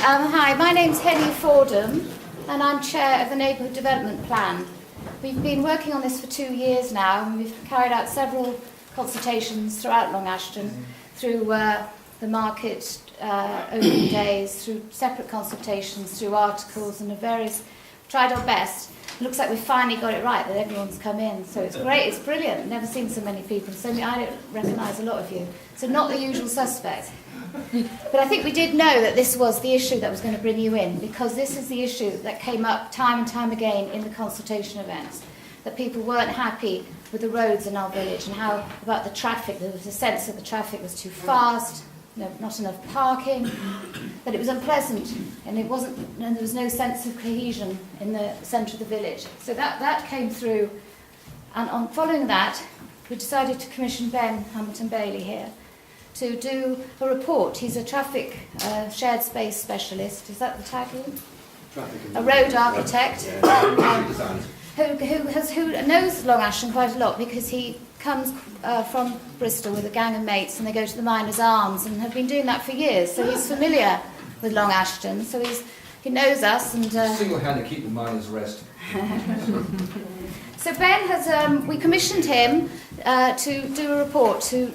Hi, my name's Henny Fordham and I'm Chair of the Neighbourhood Development Plan. We've been working on this for 2 years now and we've carried out several consultations throughout Long Ashton, through the market open days, through separate consultations, through articles and tried our best. It looks like we've finally got it right, that everyone's come in, so it's great, it's brilliant. Never seen so many people, so I don't recognise a lot of you. So not the usual suspect. But I think we did know that this was the issue that was going to bring you in, because this is the issue that came up time and time again in the consultation events, that people weren't happy with the roads in our village and how about the traffic. There was a sense that the traffic was too fast, not enough parking, that it was unpleasant, and there was no sense of cohesion in the centre of the village. So that came through, and on following that, we decided to commission Ben Hamilton-Baille here to do a report. He's a traffic shared space specialist. Is that the tagline? A road architect who knows Long Ashton quite a lot, because he comes from Bristol with a gang of mates and they go to the Miners' Arms and have been doing that for years. So he's familiar with Long Ashton. So he knows us and single-handed keep the miners' rest. So Ben has we commissioned him to do a report to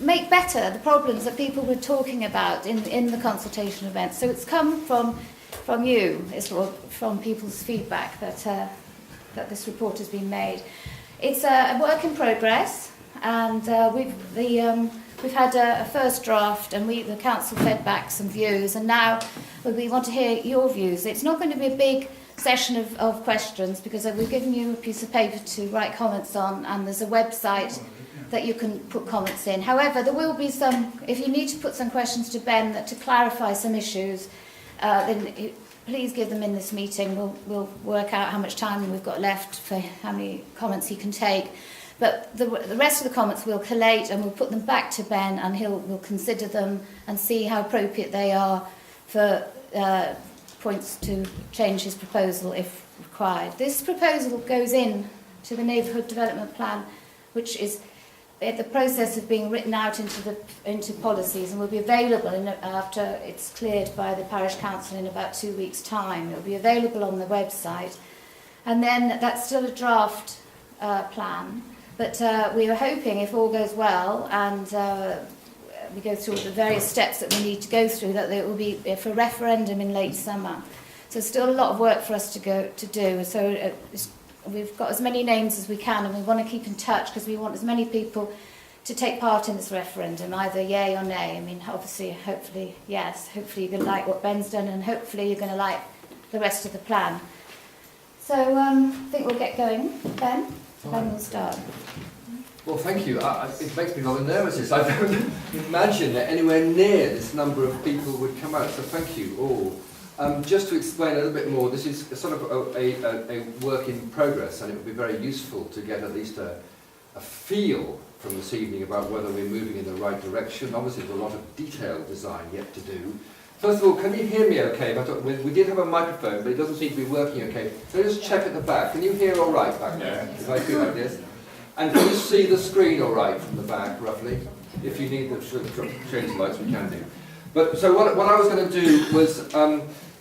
make better the problems that people were talking about in the consultation event. So it's come from you, from people's feedback that this report has been made. It's a work in progress, and we've had a first draft, and the council fed back some views, and now we want to hear your views. It's not going to be a big session of questions, because we've given you a piece of paper to write comments on, and there's a website that you can put comments in. However, there will be some, if you need to put some questions to Ben to clarify some issues, then please give them in this meeting. We'll work out how much time we've got left for how many comments he can take. But the rest of the comments we'll collate and we'll put them back to Ben, and we'll consider them and see how appropriate they are for points to change his proposal if required. This proposal goes in to the Neighbourhood Development Plan, which is the process of being written out into policies, and will be available after it's cleared by the parish council in about 2 weeks' time. It will be available on the website, and then that's still a draft plan. But we are hoping, if all goes well, and we go through the various steps that we need to go through, that it will be for referendum in late summer. So still a lot of work for us to do. So we've got as many names as we can, and we want to keep in touch because we want as many people to take part in this referendum, either yay or nay. I mean, obviously, hopefully, yes. Hopefully you're going to like what Ben's done, and hopefully you're going to like the rest of the plan. So I think we'll get going. Ben will start. Well, thank you. It makes me rather nervous. I don't imagine that anywhere near this number of people would come out, so thank you all. Just to explain a little bit more, this is a sort of a work in progress, and it would be very useful to get at least a feel from this evening about whether we're moving in the right direction. Obviously there's a lot of detailed design yet to do. First of all, can you hear me okay? We did have a microphone, but it doesn't seem to be working okay. So just check at the back. Can you hear all right back there? If I do like this? And can you see the screen all right from the back, roughly? If you need to change the lights, we can do. But so what I was going to do was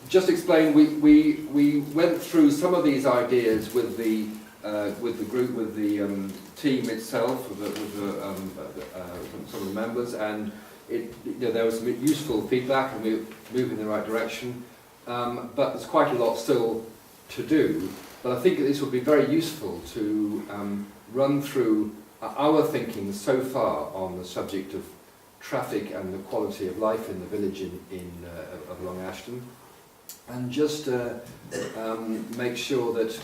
just explain. We went through some of these ideas with the group, with the team itself, with some of the members, and there was some useful feedback, and we moved in the right direction. But there's quite a lot still to do. But I think this would be very useful to run through our thinking so far on the subject of traffic and the quality of life in the village of Long Ashton, and just make sure that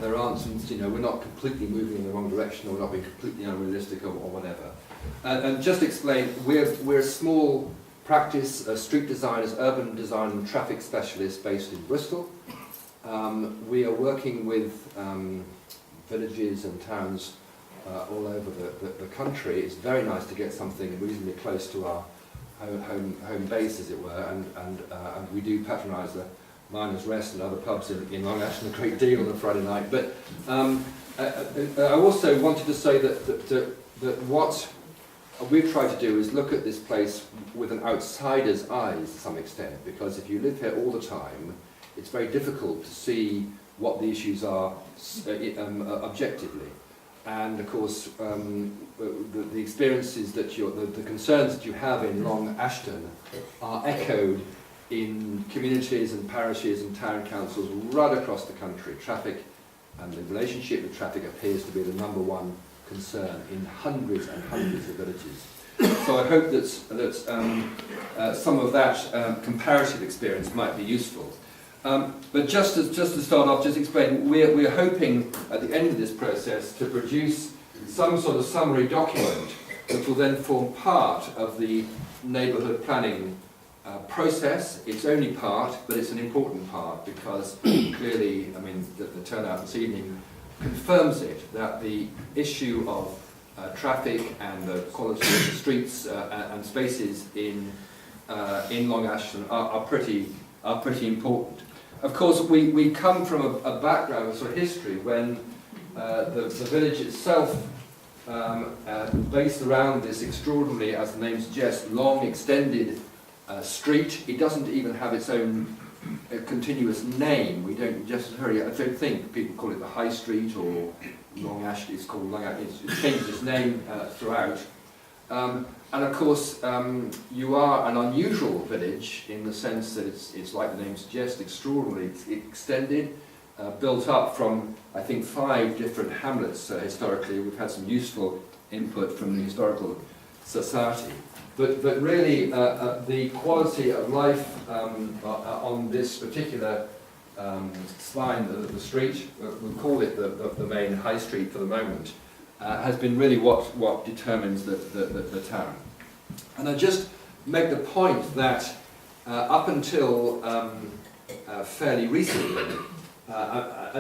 there aren't some, we're not completely moving in the wrong direction, or we're not being completely unrealistic, or whatever. And just explain, we're a small practice, street designers, urban design and traffic specialists based in Bristol. We are working with villages and towns all over the country. It's very nice to get something reasonably close to our home base, as it were, and we do patronise the Miners' Rest and other pubs in Long Ashton a great deal on a Friday night. But I also wanted to say that what we've tried to do is look at this place with an outsider's eyes to some extent, because if you live here all the time, it's very difficult to see what the issues are objectively. And of course, the experiences that the concerns that you have in Long Ashton are echoed in communities and parishes and town councils right across the country. Traffic and the relationship with traffic appears to be the #1 concern in hundreds and hundreds of villages. So I hope that some of that comparative experience might be useful. But just to start off, just explain, we're hoping at the end of this process to produce some sort of summary document which will then form part of the neighbourhood planning process. It's only part, but it's an important part, because clearly, I mean, the turnout this evening confirms it, that the issue of traffic and the quality of the streets and spaces in Long Ashton are pretty important. Of course, we come from a background, a sort of history, when the village itself, based around this extraordinarily, as the name suggests, long extended street. It doesn't even have its own continuous name. We don't necessarily, I don't think people call it the High Street or Long Ashton. It's called Long Ashton. It's changed its name throughout. And of course, you are an unusual village in the sense that it's like the name suggests, extraordinarily extended, built up from, I think, 5 different hamlets historically. We've had some useful input from the Historical Society. But really, the quality of life on this particular spine, the street, we'll call it the main High Street for the moment, has been really what determines the town. And I just make the point that up until fairly recently, I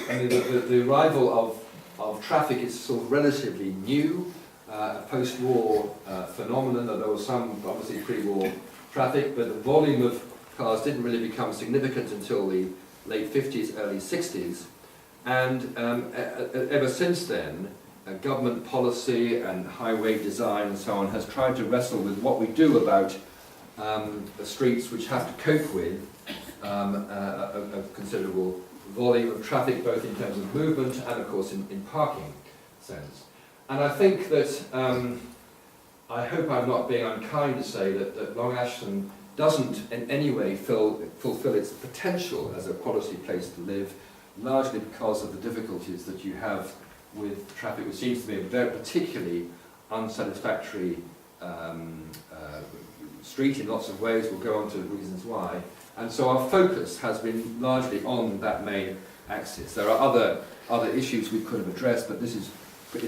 mean, the arrival of traffic is sort of relatively new, a post-war phenomenon. There was some, obviously, pre-war traffic, but the volume of cars didn't really become significant until the late 50s, early 60s. And ever since then, government policy and highway design and so on has tried to wrestle with what we do about the streets which have to cope with a considerable volume of traffic, both in terms of movement and, of course, in parking sense. And I think that, I hope I'm not being unkind to say that Long Ashton doesn't in any way fulfill its potential as a quality place to live, largely because of the difficulties that you have with traffic, which seems to be a very particularly unsatisfactory street in lots of ways. We'll go on to the reasons why. And so our focus has been largely on that main axis. There are other issues we could have addressed, but this is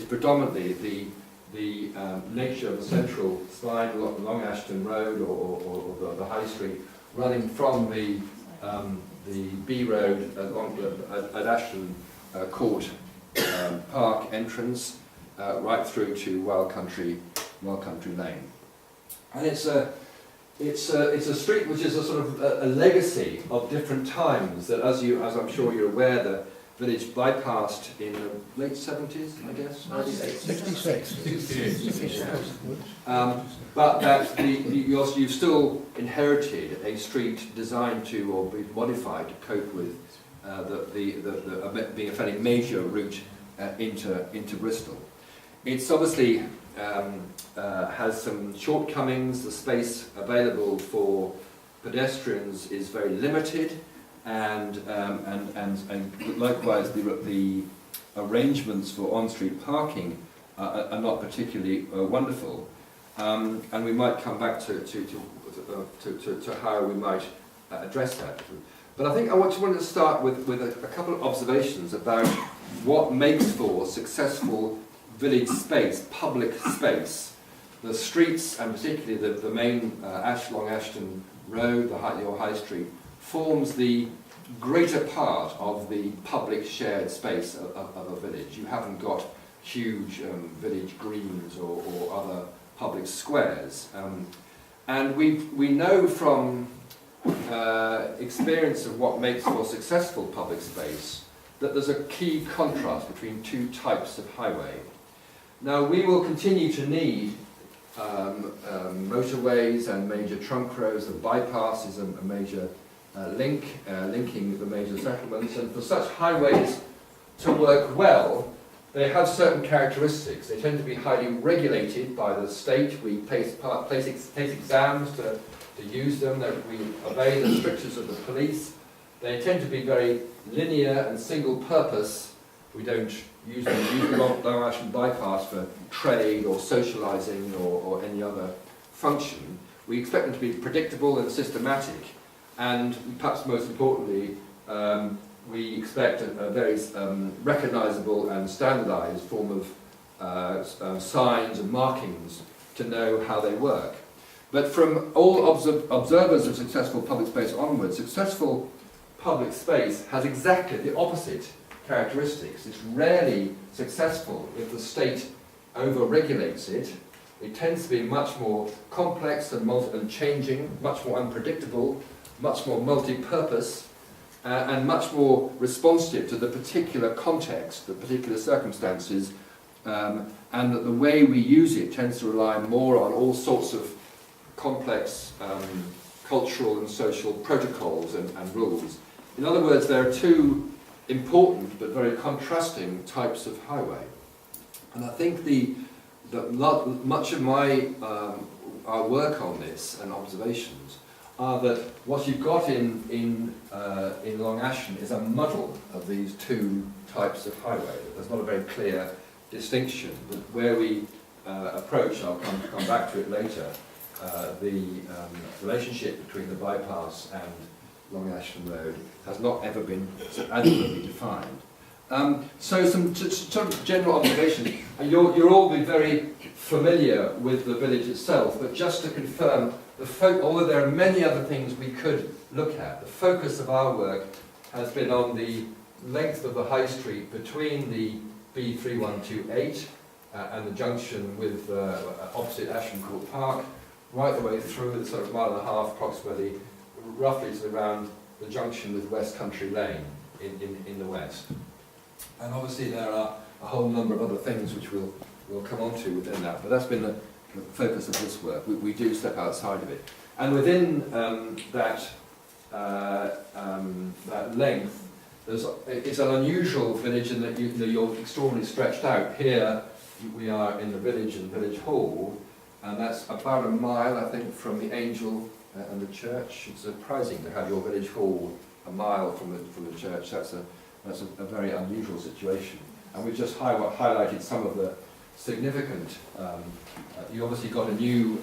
predominantly the nature of the central spine, Long Ashton Road or the High Street, running from the B Road at Ashton Court Park entrance right through to Wild Country Lane. And it's a street which is a sort of a legacy of different times that, as I'm sure you're aware, the village bypassed in the late 70s, I guess? 66. But that you've still inherited a street designed to, or be modified to cope with being a fairly major route into Bristol. It's obviously has some shortcomings. The space available for pedestrians is very limited, and likewise the arrangements for on-street parking are not particularly wonderful. And we might come back to how we might address that. But I think I wanted to start with a couple of observations about what makes for successful village space, public space. The streets, and particularly the main Long Ashton Road, your High Street, forms the greater part of the public shared space of a village. You haven't got huge village greens or other public squares. And we know from experience of what makes for successful public space that there's a key contrast between two types of highway. Now, we will continue to need motorways and major trunk roads. The bypass is a major linking the major settlements, and for such highways to work well, they have certain characteristics. They tend to be highly regulated by the state. We take exams to use them. We obey the strictures of the police. They tend to be very linear and single purpose. We don't use the Long Ashton bypass for trade or socialising or any other function. We expect them to be predictable and systematic, and perhaps most importantly, we expect a very recognisable and standardised form of signs and markings to know how they work. But from all observers of successful public space onwards, successful public space has exactly the opposite characteristics. It's rarely successful if the state over-regulates it. It tends to be much more complex and changing, much more unpredictable, much more multi-purpose, and much more responsive to the particular context, the particular circumstances, and that the way we use it tends to rely more on all sorts of complex cultural and social protocols and rules. In other words, there are two important but very contrasting types of highway. And I think much of our work on this and observations are that what you've got in Long Ashton is a muddle of these two types of highway. There's not a very clear distinction, but where we approach, I'll come back to it later, the relationship between the bypass and Long Ashton Road has not ever been adequately defined. So some sort of general observations, and you'll all be very familiar with the village itself, but just to confirm, although there are many other things we could look at, the focus of our work has been on the length of the high street between the B3128 and the junction with opposite Ashton Court Park, right the way through the sort of mile and a half approximately, roughly to around the junction with West Country Lane in the west. And obviously there are a whole number of other things which we'll come on to within that, but that's been the focus of this work. We do step outside of it. And within that length, it's an unusual village in that you're extraordinarily stretched out. Here we are in the village and village hall, and that's about a mile, I think, from the Angel and the church. It's surprising to have your village hall a mile from the church. That's a very unusual situation. And we've just highlighted some of the significant. You obviously got a new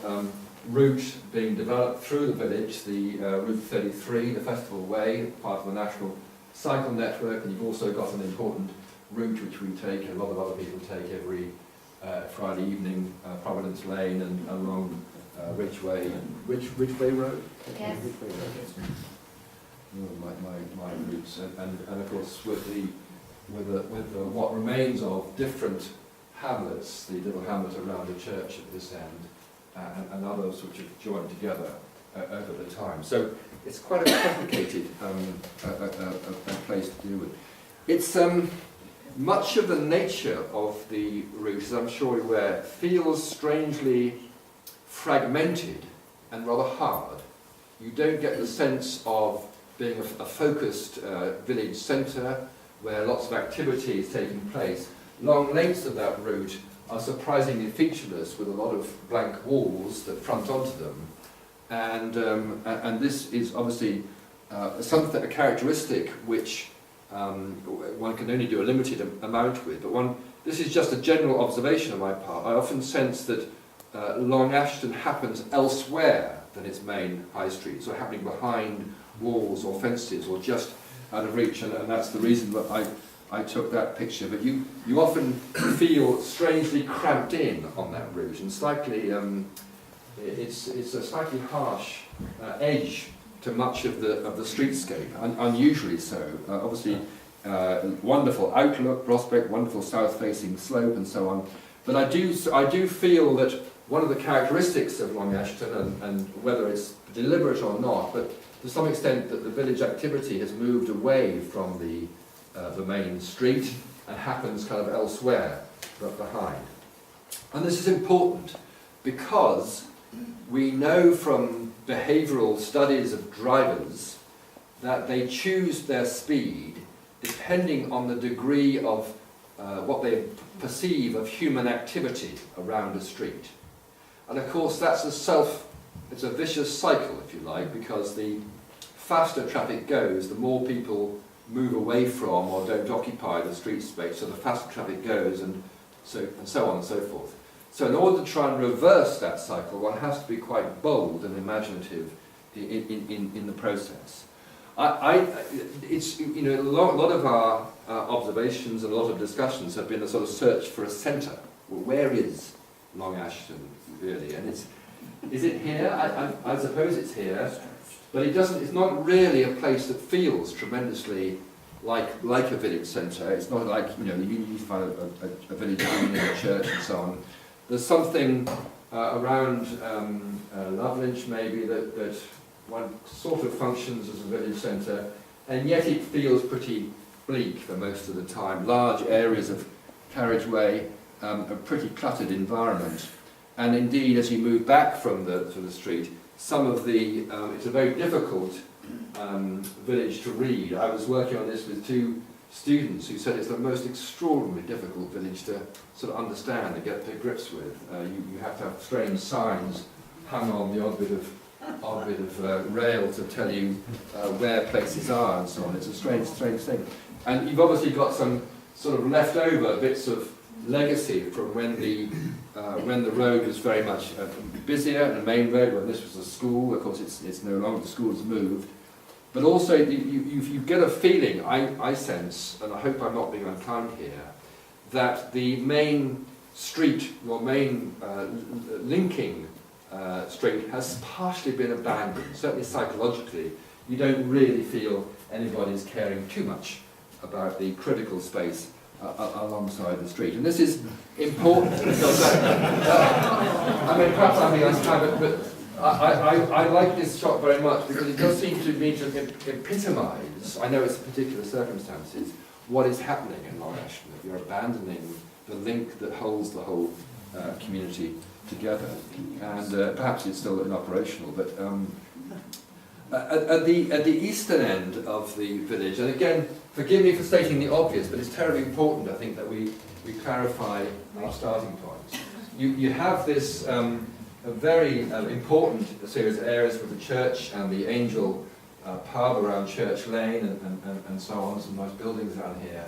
route being developed through the village, the Route 33, the Festival Way, part of the National Cycle Network, and you've also got an important route which we take, and a lot of other people take every Friday evening, Providence Lane and along Ridgeway Road? Yes. Ridgeway Road, yes. My roots, and of course with what remains of different hamlets, the little hamlet around the church at this end, and others which have joined together over the time. So it's quite a complicated a place to deal with. It's much of the nature of the route, as I'm sure you're aware, feels strangely fragmented and rather hard. You don't get the sense of being a focused village centre where lots of activity is taking place. Long lengths of that route are surprisingly featureless with a lot of blank walls that front onto them. And this is obviously a characteristic which one can only do a limited amount with, but this is just a general observation on my part. I often sense that Long Ashton happens elsewhere than its main high street, so happening behind walls or fences or just out of reach, and that's the reason that I took that picture. But you often feel strangely cramped in on that route, and slightly it's a slightly harsh edge to much of the streetscape, unusually so. Obviously, wonderful outlook, prospect, wonderful south-facing slope, and so on. But I do feel that one of the characteristics of Long Ashton, and whether it's deliberate or not, but to some extent that the village activity has moved away from the main street and happens kind of elsewhere but behind. And this is important because we know from behavioural studies of drivers that they choose their speed depending on the degree of what they perceive of human activity around a street. And of course that's it's a vicious cycle, if you like, because the faster traffic goes, the more people move away from or don't occupy the street space, so the faster traffic goes, and so on and so forth. So in order to try and reverse that cycle, one has to be quite bold and imaginative in the process. It's, you know, a lot of our observations and a lot of discussions have been a sort of search for a centre. Well, where is Long Ashton really? And is it here? I suppose it's here, but it's not really a place that feels tremendously like a village centre. It's not like, you know, you find a village green in a church and so on. There's something around Loveridge maybe that one sort of functions as a village centre, and yet it feels pretty bleak for most of the time. Large areas of carriageway, a pretty cluttered environment, and indeed as you move back from the street, some of the it's a very difficult village to read. I was working on this with two students who said it's the most extraordinarily difficult village to sort of understand and get to grips with. You have to have strange signs hung on the odd bit of rail to tell you where places are and so on. It's a strange thing. And you've obviously got some sort of leftover bits of legacy from when the road was very much busier, and the main road, when this was a school. Of course it's no longer, the school has moved. But also you get a feeling, I sense, and I hope I'm not being unkind here, that the main street, or main linking street has partially been abandoned. Certainly psychologically, you don't really feel anybody's caring too much about the critical space alongside the street. And this is important because, I mean, perhaps I'm being unkind, but I like this shot very much because it does seem to me to epitomise, I know it's particular circumstances, what is happening in Long Ashton, that you're abandoning the link that holds the whole community together. And perhaps it's still inoperational, but at the eastern end of the village, and again, forgive me for stating the obvious, but it's terribly important, I think, that we clarify our starting points. You have this a very important series of areas with the church and the Angel pub around Church Lane and so on, some nice buildings around here.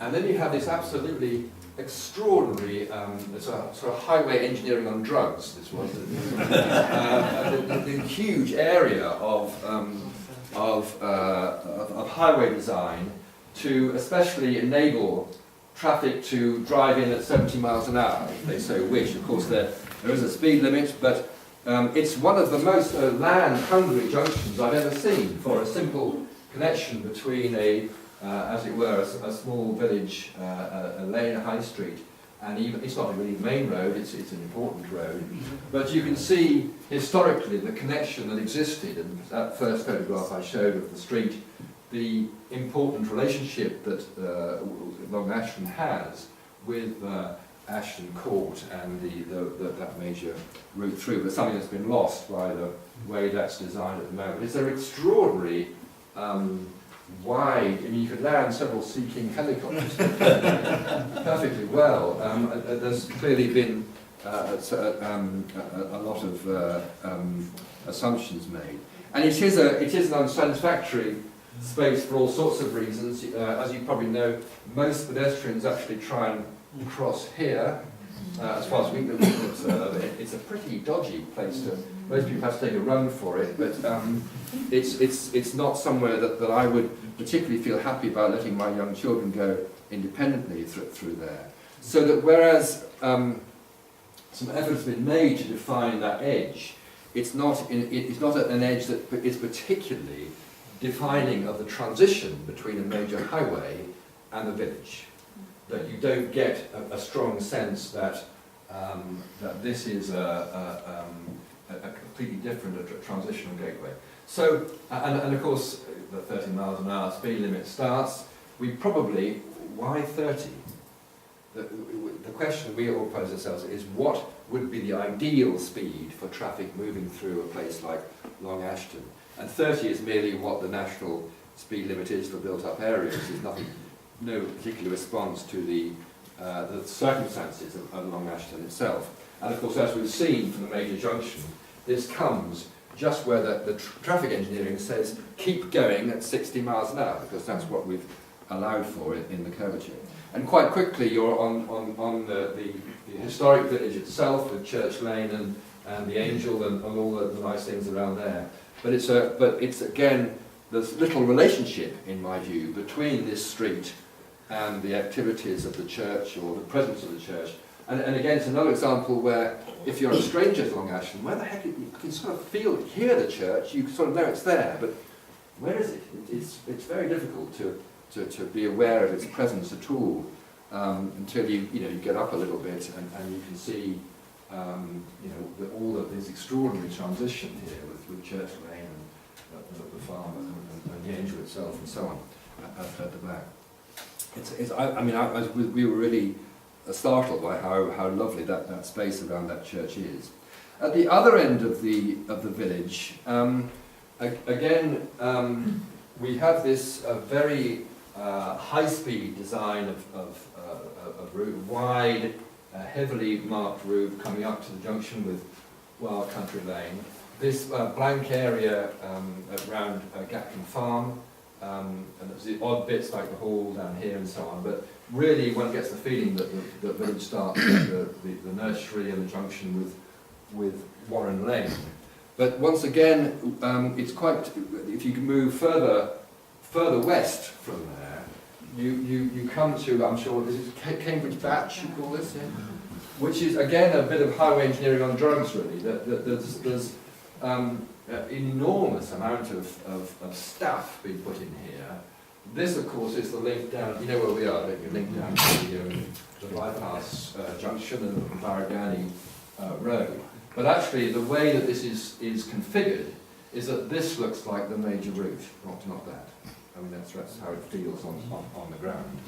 And then you have this absolutely extraordinary, it's a sort of highway engineering on drugs, this was, the huge area of highway design to especially enable traffic to drive in at 70 miles an hour, if they so wish. Of course, there is a speed limit, but it's one of the most land-hungry junctions I've ever seen for a simple connection between as it were, a small village, a lane, a high street, and even it's not really the main road, it's an important road. But you can see historically the connection that existed, and that first photograph I showed of the street, the important relationship that Long Ashton has with Ashton Court and that major route through, but something that's been lost by the way that's designed at the moment. It's an extraordinary wide, I mean, you could land several Sea King helicopters perfectly well. There's clearly been a lot of assumptions made, and it is an unsatisfactory space for all sorts of reasons. As you probably know, most pedestrians actually try and cross here. As far as we can observe, it's a pretty dodgy place to. Most people have to take a run for it, but it's not somewhere that I would particularly feel happy about letting my young children go independently through there. So that whereas some effort has been made to define that edge, it's not an edge that is particularly defining of the transition between a major highway and the village. That you don't get a strong sense that that this is a completely different transitional gateway. So, and of course, the 30 miles an hour speed limit starts. We probably, why 30? the question we all pose ourselves is, what would be the ideal speed for traffic moving through a place like Long Ashton? And 30 is merely what the national speed limit is for built-up areas. There's nothing, no particular response to the circumstances of Long Ashton itself. And of course, as we've seen from the major junction, this comes just where the traffic engineering says keep going at 60 miles an hour, because that's what we've allowed for in the curvature. And quite quickly you're on the historic village itself, with Church Lane and the Angel and all the nice things around there. But it's again, there's little relationship, in my view, between this street and the activities of the church or the presence of the church. And again, it's another example where if you're a stranger to Long Ashton, where the heck, you can sort of hear the church, you sort of know it's there, but where is it? It's very difficult to be aware of its presence at all until you get up a little bit and you can see all of this extraordinary transition here with Church Lane and the farm and the Angel itself and so on at the back. We were really startled by how lovely that space around that church is. At the other end of the village, again, we have this very high-speed design of route, wide, heavily marked route coming up to the junction with Wild Country Lane. This blank area around Gatkin Farm, and there's the odd bits like the hall down here and so on, but really one gets the feeling that the village starts with the nursery and the junction with Warren Lane. But once again, it's quite, if you can move further west from there, you come to, I'm sure, this is Cambridge Batch, you call this, yeah? Which is again a bit of highway engineering on drugs, really. There's enormous amount of stuff being put in here. This, of course, is the link down, you know where we are, don't you? Link down to the bypass junction and the Baragani road. But actually, the way that this is configured is that this looks like the major route, not that. I mean, that's how it feels on the ground.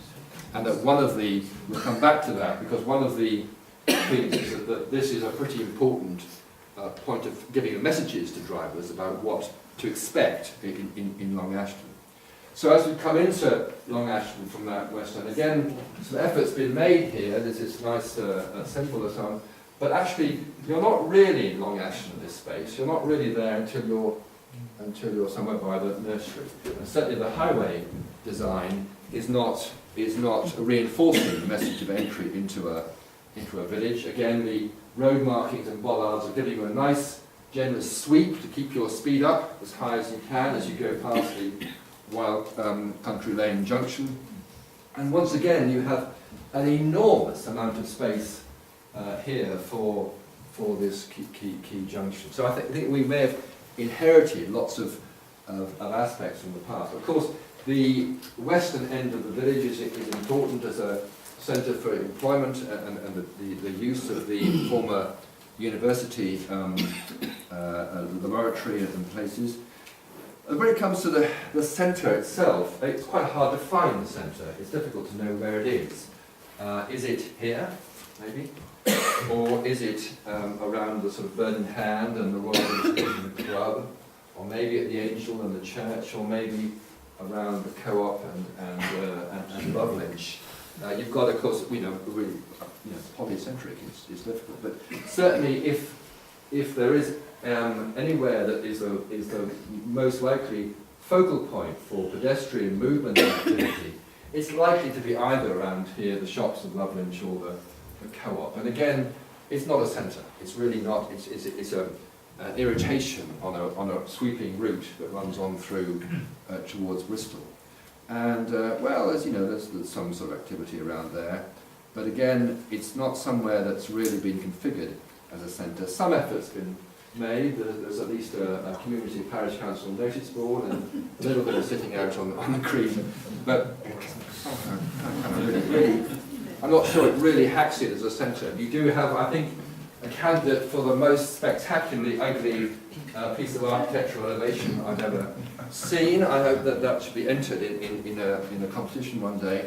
And that we'll come back to that, because one of the things is that this is a pretty important point of giving messages to drivers about what to expect in Long Ashton. So as we come into Long Ashton from that west end, again, some effort's been made here. There's this nice symbol or so on. But actually, you're not really in Long Ashton at this space. You're not really there until you're somewhere by the nursery. And certainly the highway design is not reinforcing the message of entry into a village. Again, the road markings and bollards are giving you a nice, generous sweep to keep your speed up as high as you can as you go past the Wild Country Lane junction. And once again, you have an enormous amount of space here for this key junction. So I think we may have inherited lots of aspects from the past. Of course, the western end of the village is important as a centre for employment and the use of the former university laboratory and places. And when it comes to the centre itself, it's quite hard to find the centre. It's difficult to know where it is. Is it here, maybe? Or is it around the sort of Bird in Hand and the Royal Education Club? Or maybe at the Angel and the church? Or maybe around the Co-op and Lovelinch? You've got, of course, polycentric is difficult. But certainly if there is anywhere that is the most likely focal point for pedestrian movement activity, it's likely to be either around here, the shops of Lovelinch, or the Co-op. And again, it's not a centre. It's really not. It's an irritation on a sweeping route that runs on through towards Bristol. And well, as you know, there's some sort of activity around there. But again, it's not somewhere that's really been configured as a centre. Some effort's been made. There's at least a community parish council notice board and a little bit of sitting out on the green. But I'm not sure it really hacks it as a centre. You do have, I think, a candidate for the most spectacularly ugly piece of architectural innovation I've ever seen. I hope that should be entered in a competition one day.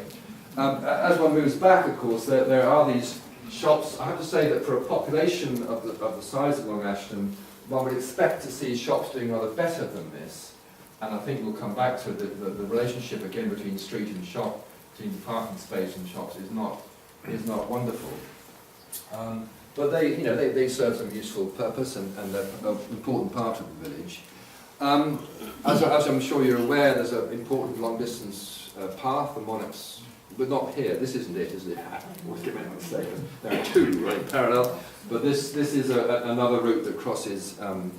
As one moves back, of course, there are these shops. I have to say that for a population of the size of Long Ashton, one would expect to see shops doing rather better than this. And I think we'll come back to the relationship again between street and shop, between parking space and shops is not wonderful. But they serve some useful purpose and they're an important part of the village. As I'm sure you're aware, there's an important long distance path, the Monarchs, but not here. This isn't it, is it? Always get my mistake. There are two running parallel, but this is another route that crosses the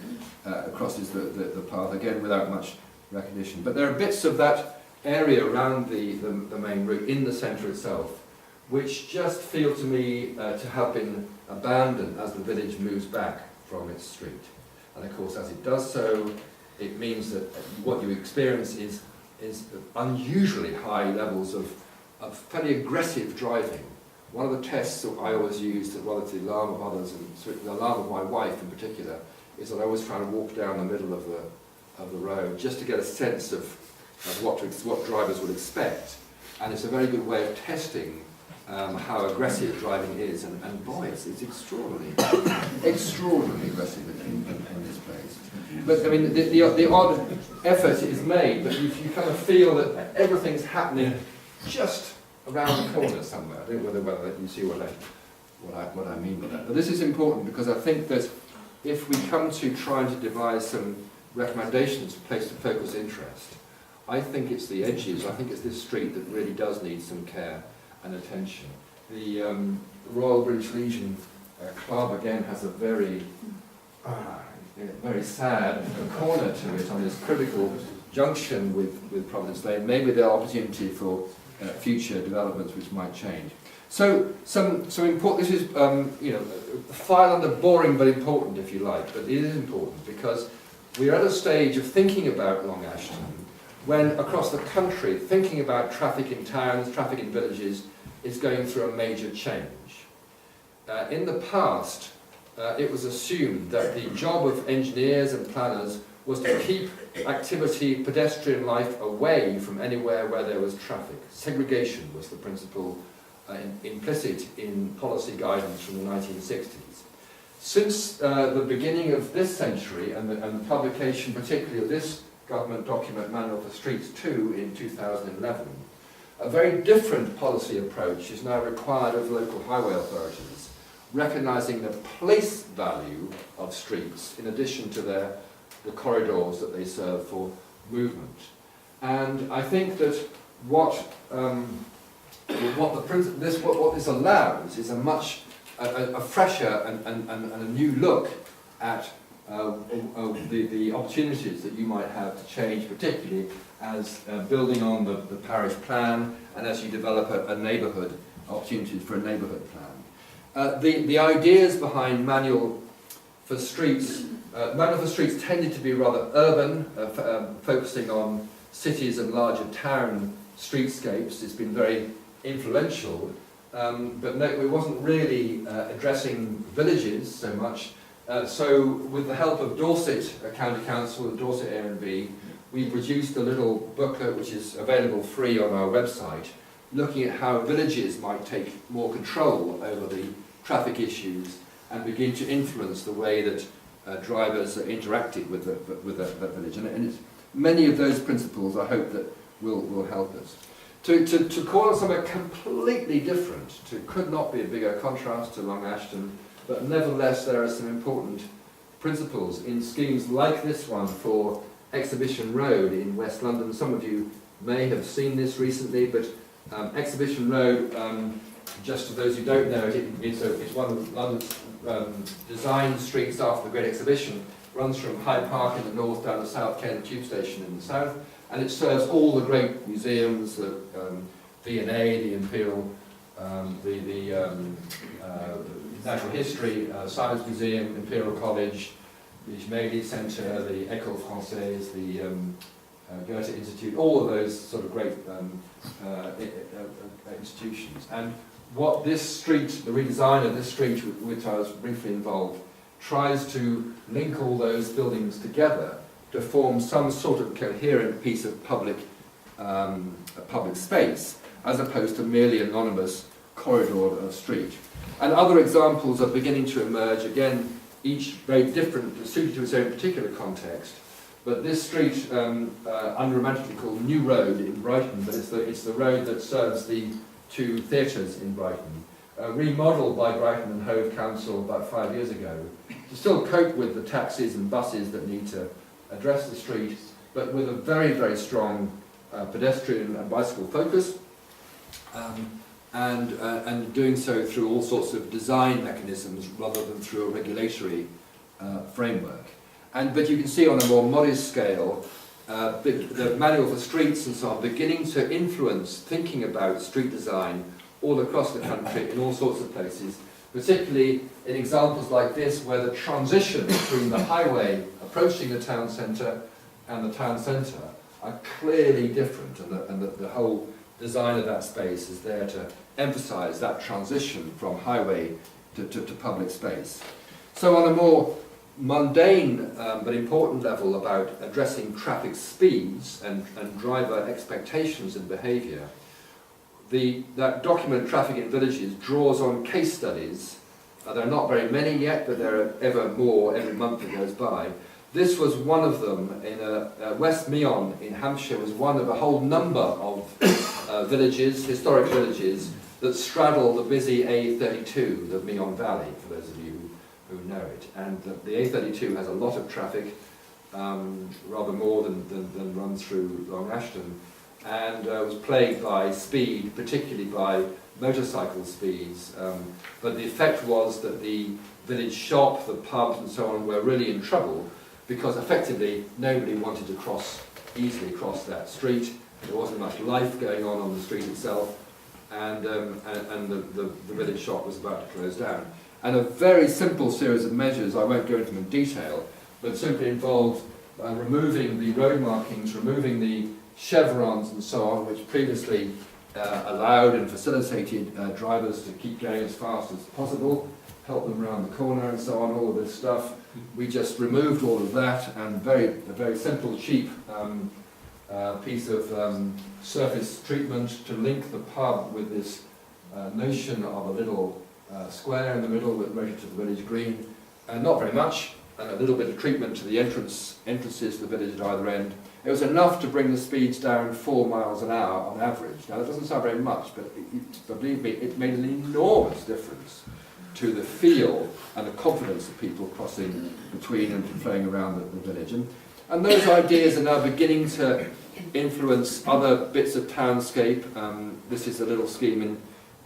path, again without much recognition. But there are bits of that area around the main route in the centre itself, which just feel to me to have been abandoned as the village moves back from its street. And of course, as it does so, it means that what you experience is unusually high levels of fairly aggressive driving. One of the tests that I always use, rather to the alarm of others, and the alarm of my wife in particular, is that I always try to walk down the middle of the road just to get a sense of what drivers would expect. And it's a very good way of testing how aggressive driving is, and boy, it's extraordinarily aggressive in this place. But I mean, the odd effort is made, but you kind of feel that everything's happening just around the corner somewhere. I don't know whether you see what I mean by that. But this is important because I think that if we come to trying to devise some recommendations for place to focus interest, I think it's the edges. I think it's this street that really does need some care and attention. The Royal British Legion Club again has a very sad corner to it on this critical junction with Providence Lane. Maybe there are opportunity for future developments which might change. So some important. This is file under boring but important, if you like. But it is important because we're at a stage of thinking about Long Ashton when across the country, thinking about traffic in towns, traffic in villages, is going through a major change. In the past, it was assumed that the job of engineers and planners was to keep activity, pedestrian life away from anywhere where there was traffic. Segregation was the principle implicit in policy guidance from the 1960s. Since the beginning of this century and the publication particularly of this government document, Manual for Streets 2 in 2011, a very different policy approach is now required of local highway authorities, recognising the place value of streets in addition to the corridors that they serve for movement. And I think that what this allows is a much fresher and a new look at the opportunities that you might have to change, particularly as building on the parish plan and as you develop a neighbourhood, opportunities for a neighbourhood plan. The ideas behind Manual for Streets tended to be rather urban, focusing on cities and larger town streetscapes. It's been very influential, but no, it wasn't really addressing villages so much. So with the help of Dorset County Council and Dorset A&B, we produced a little booklet which is available free on our website, looking at how villages might take more control over the traffic issues and begin to influence the way that drivers are interacting with that village. And it's many of those principles I hope that will help us. To call on somewhere completely different, could not be a bigger contrast to Long Ashton, but nevertheless there are some important principles in schemes like this one for Exhibition Road in West London. Some of you may have seen this recently, but Exhibition Road, just for those who don't know it, it's one of London's design streets after the Great Exhibition, runs from Hyde Park in the north down to South Kent Tube Station in the south, and it serves all the great museums, the V&A, the Imperial, the Natural History, Science Museum, Imperial College, the Gemelli Centre, the École Française, the Goethe Institute, all of those sort of great institutions. And what this street, the redesign of this street, with which I was briefly involved, tries to link all those buildings together to form some sort of coherent piece of public a public space, as opposed to merely anonymous corridor of street. And other examples are beginning to emerge, again, each very different, suited to its own particular context. But this street, unromantically called New Road in Brighton, but it's the road that serves the two theatres in Brighton, remodelled by Brighton and Hove Council about 5 years ago, to still cope with the taxis and buses that need to address the street, but with a very, very strong pedestrian and bicycle focus, and doing so through all sorts of design mechanisms rather than through a regulatory framework. But you can see on a more modest scale, the manual for streets and so on beginning to influence thinking about street design all across the country in all sorts of places, particularly in examples like this where the transition between the highway approaching the town centre and the town centre are clearly different, and the whole design of that space is there to emphasise that transition from highway to public space. So on a more mundane but important level about addressing traffic speeds and driver expectations and behaviour, that document Traffic in Villages draws on case studies. There are not very many yet, but there are ever more every month that goes by. This was one of them in West Meon in Hampshire, was one of a whole number of villages, historic villages, that straddle the busy A32, the Meon Valley, for those of you who know it. And the A32 has a lot of traffic, rather more than runs through Long Ashton, and was plagued by speed, particularly by motorcycle speeds. But the effect was that the village shop, the pubs and so on were really in trouble, because effectively nobody wanted to easily cross that street. There wasn't much life going on the street itself, and the village shop was about to close down. And a very simple series of measures, I won't go into them in detail, but simply involved removing the road markings, removing the chevrons and so on, which previously allowed and facilitated drivers to keep going as fast as possible, help them around the corner and so on, all of this stuff. We just removed all of that, and a very simple, cheap piece of surface treatment to link the pub with this notion of a little square in the middle that related to the village green, and not very much, and a little bit of treatment to the entrances to the village at either end. It was enough to bring the speeds down 4 miles an hour on average. Now that doesn't sound very much, but believe me, it made an enormous difference to the feel and the confidence of people crossing between and flowing around the village. And those ideas are now beginning to influence other bits of townscape. This is a little scheme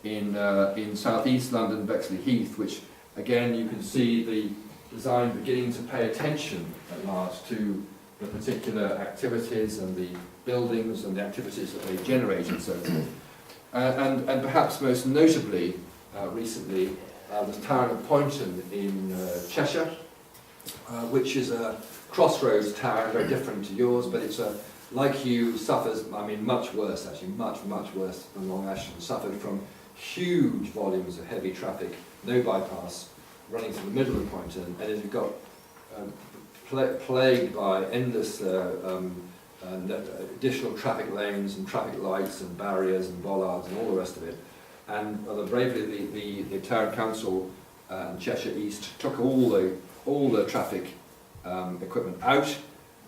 in southeast London, Bexley Heath, which again you can see the design beginning to pay attention at last to the particular activities and the buildings and the activities that they generate and so forth. And perhaps most notably recently, the town of Poynton in Cheshire, which is a crossroads town, very different to yours, but it's like you, suffers, I mean much worse actually, much worse than Long Ashton, suffered from huge volumes of heavy traffic, no bypass, running through the middle of Poynton, and as you've got plagued by endless additional traffic lanes and traffic lights and barriers and bollards and all the rest of it. And bravely the town council and Cheshire East took all the traffic equipment out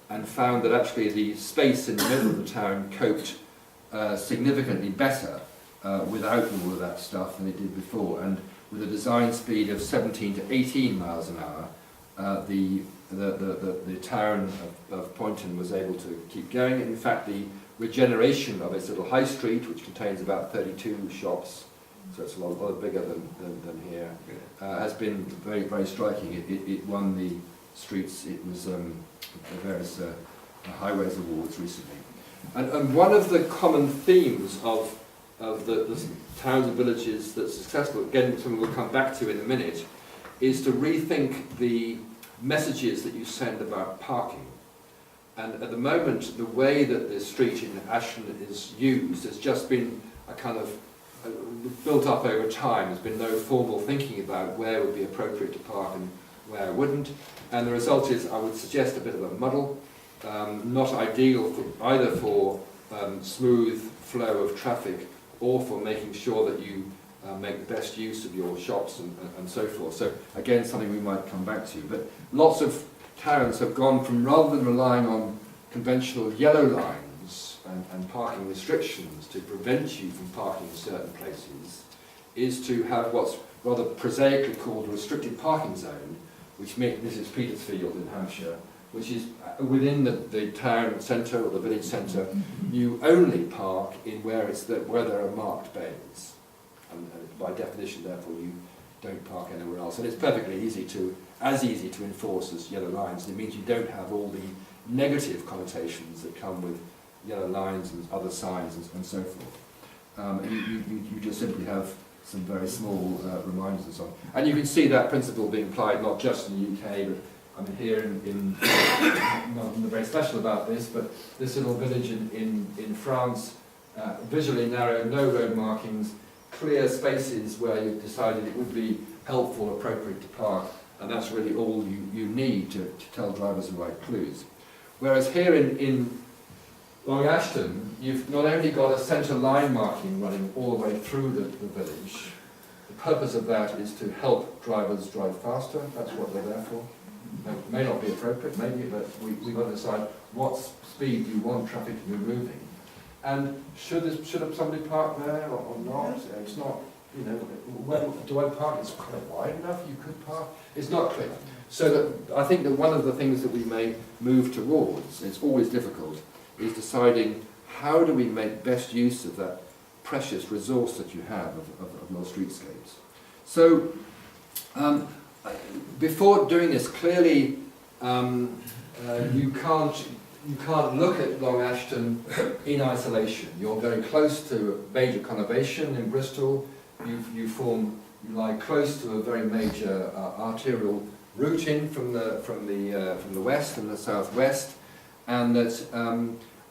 and found that actually the space in the middle of the town coped significantly better without all of that stuff than it did before. And with a design speed of 17 to 18 miles an hour, the town of Poynton was able to keep going. And in fact, the regeneration of its little high street, which contains about 32 shops, so it's a lot bigger than here, has been very striking. It won the streets, it was the various highways awards recently. And one of the common themes of the towns and villages that's successful, again something we'll come back to in a minute, is to rethink the messages that you send about parking. And at the moment, the way that the street in Ashton is used has just been a kind of built up over time. There's been no formal thinking about where would be appropriate to park and where wouldn't. And the result is, I would suggest, a bit of a muddle, not ideal either for smooth flow of traffic, or for making sure that you make the best use of your shops and so forth. So again, something we might come back to. But lots of towns have gone from, rather than relying on conventional yellow lines and parking restrictions to prevent you from parking in certain places, is to have what's rather prosaically called a restricted parking zone, which this is Petersfield in Hampshire, which is within the town centre or the village centre. You only park in where there are marked bays, and by definition, therefore, you don't park anywhere else. And it's perfectly as easy to enforce as yellow lines. It means you don't have all the negative connotations that come with yellow lines and other signs and so forth. You just simply have some very small reminders and so on. And you can see that principle being applied not just in the UK, but I mean here nothing very special about this, but this little village in France, visually narrow, no road markings, clear spaces where you've decided it would be helpful, appropriate to park, and that's really all you need to tell drivers the right clues. Whereas here in Long Ashton, you've not only got a centre line marking running all the way through the village. The purpose of that is to help drivers drive faster. That's what they're there for. It may not be appropriate, maybe, but we've got to decide what speed you want traffic to be moving. And should somebody park there or not? It's not, where do I park? It's quite wide enough, you could park. It's not clear. So that I think that one of the things that we may move towards, it's always difficult, is deciding how do we make best use of that precious resource that you have of your streetscapes. So before doing this, clearly you can't look at Long Ashton in isolation. You're very close to a major conurbation in Bristol. You lie close to a very major arterial route in from the west and the southwest, and that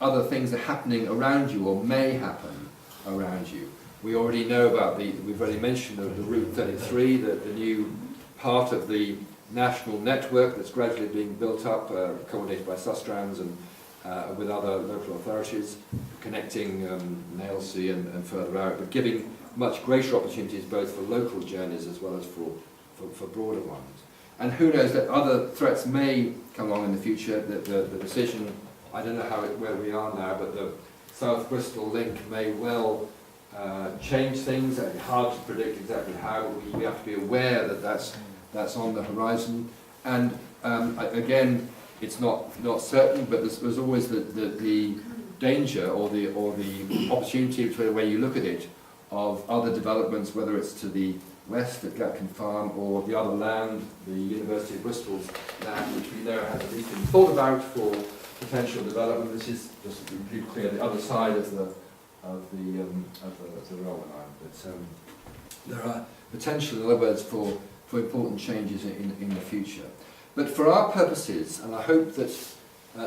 other things are happening around you or may happen around you. We already know about we've already mentioned the Route 33, the new part of the national network that's gradually being built up, coordinated by Sustrans and with other local authorities, connecting Nailsea and further out, but giving much greater opportunities both for local journeys as well as for broader ones. And who knows that other threats may come along in the future. The decision, I don't know where we are now, but the South Bristol link may well change things. It's hard to predict exactly how. We have to be aware that that's on the horizon. And again, it's not certain, but there's always the danger or the opportunity, the way you look at it, of other developments, whether it's to the west at Gatkin Farm or the other land, the University of Bristol's land, which we know has at least been thought about for potential development. This is just to be clear, the other side of the railway line. But there are potential, in other words, for important changes in the future. But for our purposes, and I hope that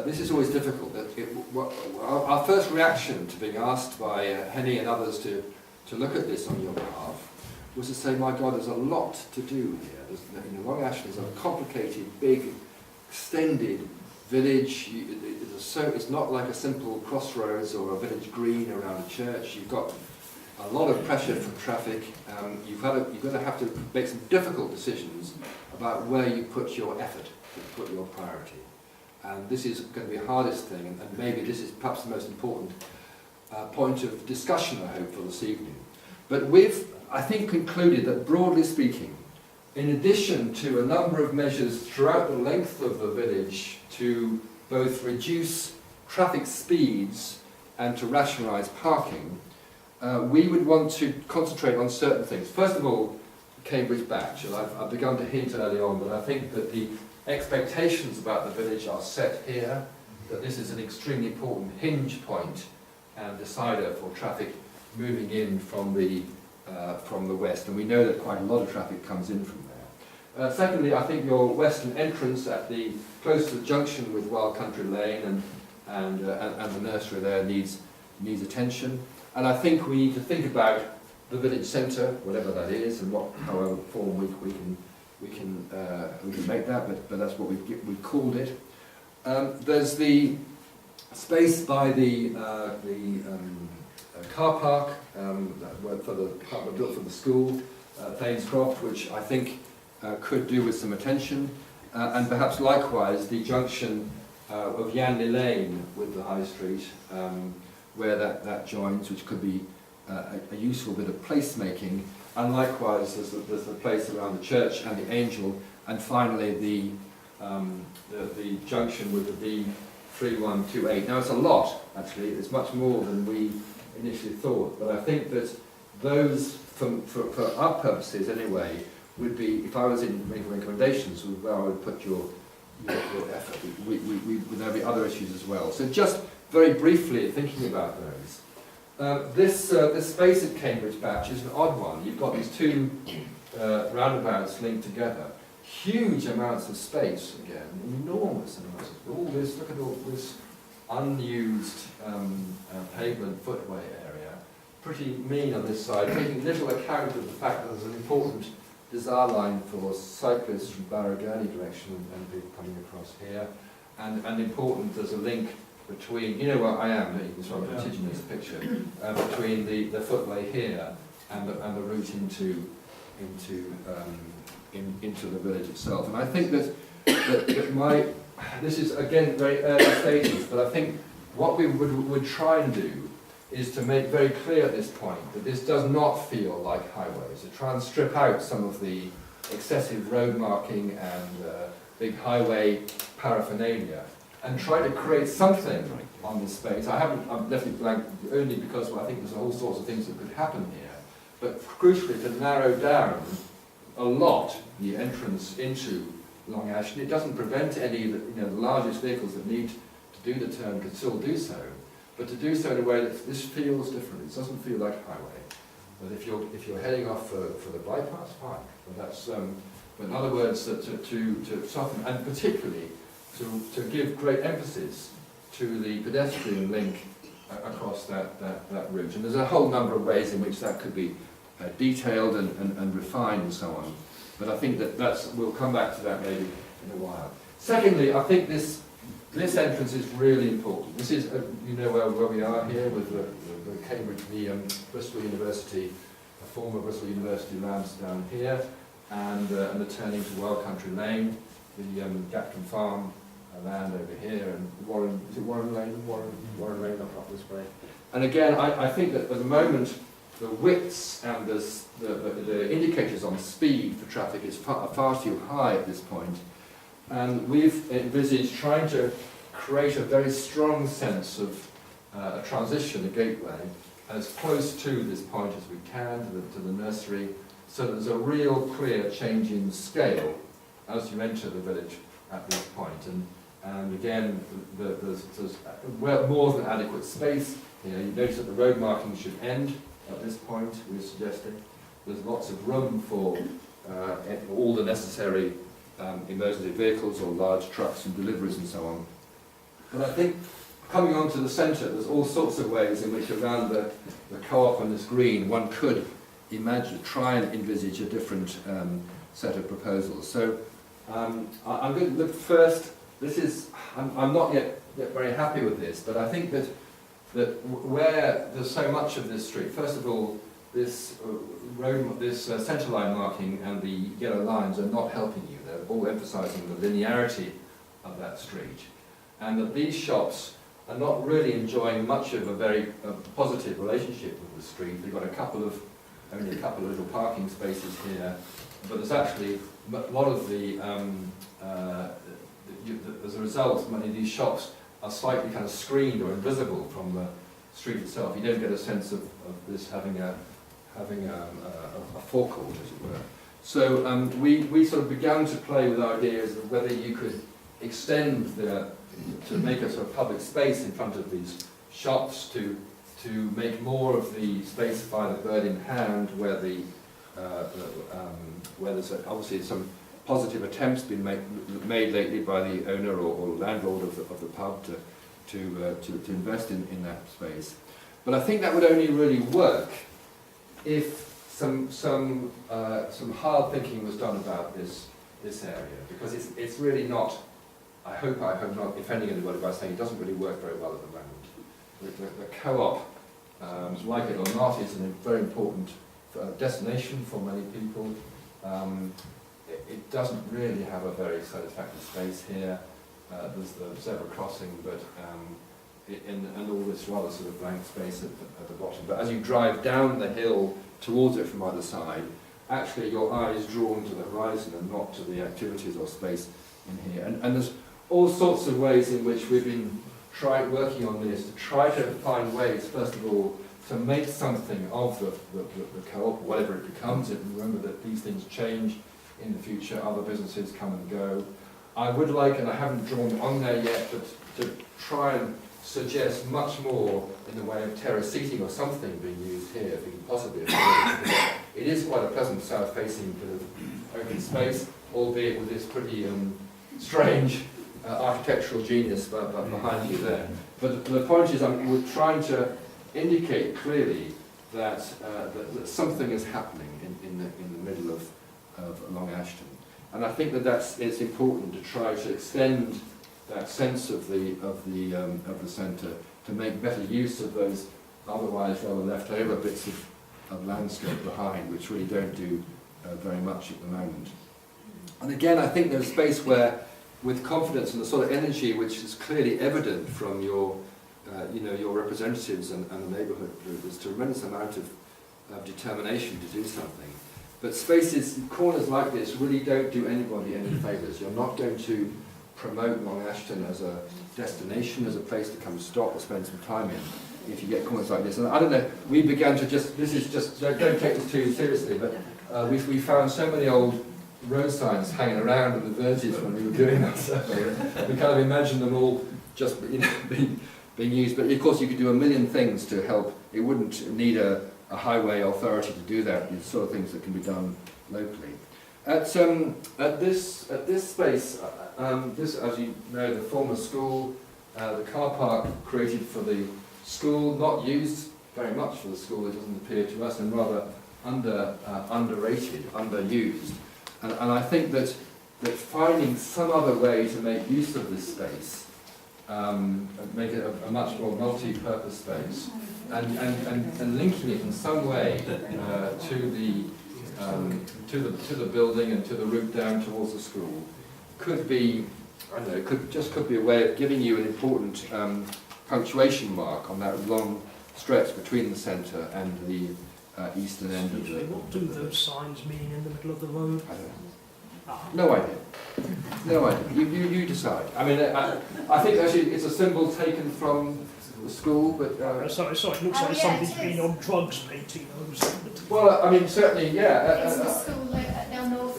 this is always difficult, that our first reaction to being asked by Henny and others to look at this on your behalf was to say, my God, there's a lot to do here. Long Ashton is a complicated, big, extended village. It's not like a simple crossroads or a village green around a church. You've got a lot of pressure from traffic. You've got to have to make some difficult decisions about where you put your effort, put your priority. And this is going to be the hardest thing, and maybe this is perhaps the most important point of discussion, I hope, for this evening. But we've, I think, concluded that, broadly speaking, in addition to a number of measures throughout the length of the village to both reduce traffic speeds and to rationalise parking, we would want to concentrate on certain things. First of all, Cambridge Batch, and I've begun to hint early on, but I think that the expectations about the village are set here, that this is an extremely important hinge point and decider for traffic moving in from the west, and we know that quite a lot of traffic comes in from there. Secondly, I think your western entrance close to the junction with Wild Country Lane and the nursery there needs attention. And I think we need to think about the village centre, whatever that is, and however form we can make that. But that's what we've called it. There's the space by the car park for the apartment built for the school, Thainscroft, which I think could do with some attention, and perhaps likewise the junction of Yanley Lane with the High Street, where that joins, which could be a useful bit of placemaking, and likewise there's the place around the church and the Angel, and finally the junction with the B3128. Now it's a lot, actually, it's much more than we initially thought, but I think that those, for our purposes anyway, would be, if I was in making recommendations, where I would put your effort. There'll be other issues as well. So just very briefly thinking about those. This space at Cambridge Batch is an odd one. You've got these two roundabouts linked together. Huge amounts of space, again, enormous amounts of all this. Look at all this unused pavement footway area. Pretty mean on this side, taking little account of the fact that there's an important desire line for cyclists from Barragurney direction and people coming across here, and important there's a link between, you know where I am, don't you? It's sort of a vertiginous picture, between the footway here and the route into the village itself. And I think that this is again very early stages, but I think what we would try and do is to make very clear at this point that this does not feel like highways, to try and strip out some of the excessive road marking and big highway paraphernalia, and try to create something on this space. I'm left it blank only because I think there's all sorts of things that could happen here, but crucially to narrow down a lot the entrance into Long Ashton. It doesn't prevent any of the largest vehicles that need to do the turn could still do so, but to do so in a way that this feels different. It doesn't feel like highway. But if you're heading off for the bypass, fine. But that's but in other words, to soften, and particularly to give great emphasis to the pedestrian link across that route. And there's a whole number of ways in which that could be detailed and refined and so on. But I think we'll come back to that maybe in a while. Secondly, I think this entrance is really important. This is, you know where we are here with the Cambridge, Bristol University, a former Bristol University lands down here, and the turning to Wild Country Lane, the Gatcombe Farm land over here, and Warren Lane? Warren Lane up this way. And again, I think that at the moment, the widths and the indicators on speed for traffic is far too high at this point. And we've envisaged trying to create a very strong sense of a transition, a gateway, as close to this point as we can, to the nursery, so that there's a real clear change in scale as you enter the village at this point. And again, there's more than adequate space. You notice that the road marking should end at this point, we're suggesting. There's lots of room for all the necessary emergency vehicles or large trucks and deliveries and so on. But I think coming on to the centre, there's all sorts of ways in which around the co-op on this green one could try and envisage a different set of proposals. So I'm going to look first, I'm not yet very happy with this, but I think that where there's so much of this street, first of all, this centre line marking and the yellow lines are not helping you. They're all emphasising the linearity of that street, and that these shops are not really enjoying much of a very positive relationship with the street. They've got only a couple of little parking spaces here, but there's actually a lot of as a result, many of these shops are slightly kind of screened or invisible from the street itself. You don't get a sense of this having a forecourt, as it were. So we sort of began to play with ideas of whether you could extend to make a sort of public space in front of these shops, to make more of the space by the bird in hand, where there's obviously some positive attempts been made lately by the owner or landlord of the pub to invest in that space. But I think that would only really work if some hard thinking was done about this area, because it's really not I hope not offending anybody by saying it doesn't really work very well at the moment. The co-op, like it or not, is a very important destination for many people. It doesn't really have a very satisfactory space here. There's the zebra crossing, but and all this rather sort of blank space at the bottom. But as you drive down the hill towards it from either side, actually your eye is drawn to the horizon and not to the activities or space in here. And there's all sorts of ways in which we've been working on this to try to find ways, first of all, to make something of the co-op, whatever it becomes. And remember that these things change in the future, other businesses come and go. I would like, and I haven't drawn on there yet, but to try and suggest much more in the way of terrace seating or something being used here, if we can possibly afford it. It is quite a pleasant south-facing bit of open space, albeit with this pretty strange architectural genius behind you there. But the point is, we're trying to indicate clearly that, that something is happening in the middle of Long Ashton. And I think that it's important to try to extend that sense of the centre to make better use of those otherwise rather leftover bits of landscape behind, which really don't do very much at the moment. And again, I think there's space where, with confidence and the sort of energy which is clearly evident from your, your representatives and the neighbourhood group, there's a tremendous amount of determination to do something. But spaces, corners like this, really don't do anybody any favours. You're not going to promote Long Ashton as a destination, as a place to come stop or spend some time in, if you get corners like this. And I don't know, we began to don't take this too seriously, but we found so many old road signs hanging around on the verges when we were doing that survey. We kind of imagined them all just being used. But of course you could do a million things to help. It wouldn't need a highway authority to do that. These sort of things that can be done locally. At this space, this, as you know, the former school, the car park created for the school, not used very much for the school, it doesn't appear to us, and rather underrated, underused. And I think that finding some other way to make use of this space, make it a much more multi-purpose space, and linking it in some way to the building and to the route down towards the school, could be, I don't know, could be a way of giving you an important punctuation mark on that long stretch between the centre and the eastern end of the... What do those signs mean in the middle of the road? I don't know. No idea. No idea. You decide. I mean, I think actually it's a symbol taken from the school, but... sorry, it looks like somebody's been on drugs painting those. Well, I mean, certainly, yeah. It's the school logo.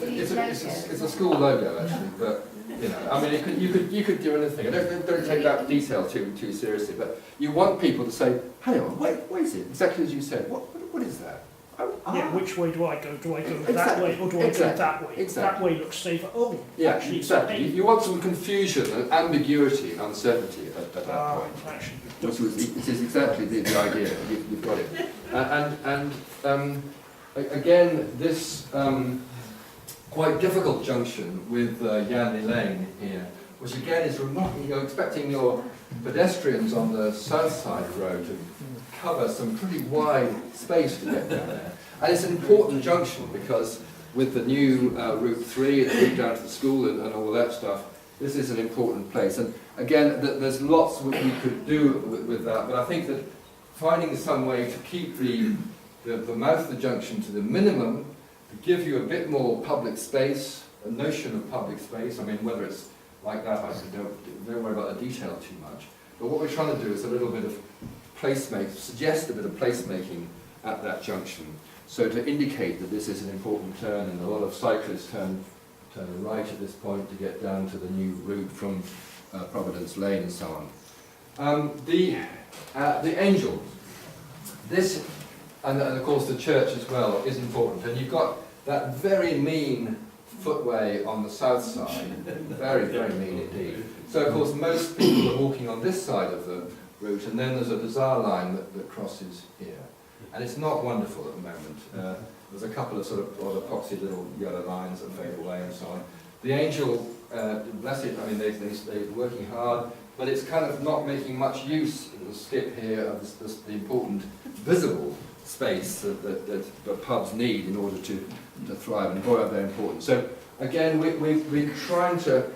It's a school logo, actually, but... You know, I mean, you could do anything. I don't take that detail too seriously, but you want people to say, "Hang on, wait, what is it?" Exactly as you said. What is that? Yeah, which way do I go? Do I go that way or do I go that way? Exactly. That way looks safer. Oh, yeah, actually, exactly. You want some confusion and ambiguity and uncertainty at that point. Actually, it is exactly the idea. You've got it. Again, this. Quite difficult junction with Yanley Lane here, which again is remarkable. You're expecting your pedestrians on the south side of the road to cover some pretty wide space to get down there. And it's an important junction because with the new Route 3 and the route down to the school and all that stuff, this is an important place. And again, there's lots we could do with that, but I think that finding some way to keep the mouth of the junction to the minimum, to give you a bit more public space, a notion of public space. I mean, whether it's like that, I don't worry about the detail too much. But what we're trying to do is a little bit of placemaking, suggest a bit of placemaking at that junction. So to indicate that this is an important turn, and a lot of cyclists turn right at this point to get down to the new route from Providence Lane and so on. The Angel. This, and of course the church as well, is important. And you've got that very mean footway on the south side, very, very mean indeed. So of course most people are walking on this side of the route, and then there's a bazaar line that crosses here. And it's not wonderful at the moment. There's a couple of sort of odd epoxy little yellow lines that fade away and so on. The Angel bless it, I mean, they're working hard, but it's kind of not making much use, the skip here, of the important visible space that pubs need in order to thrive, and boy, are they important. So again, we're trying to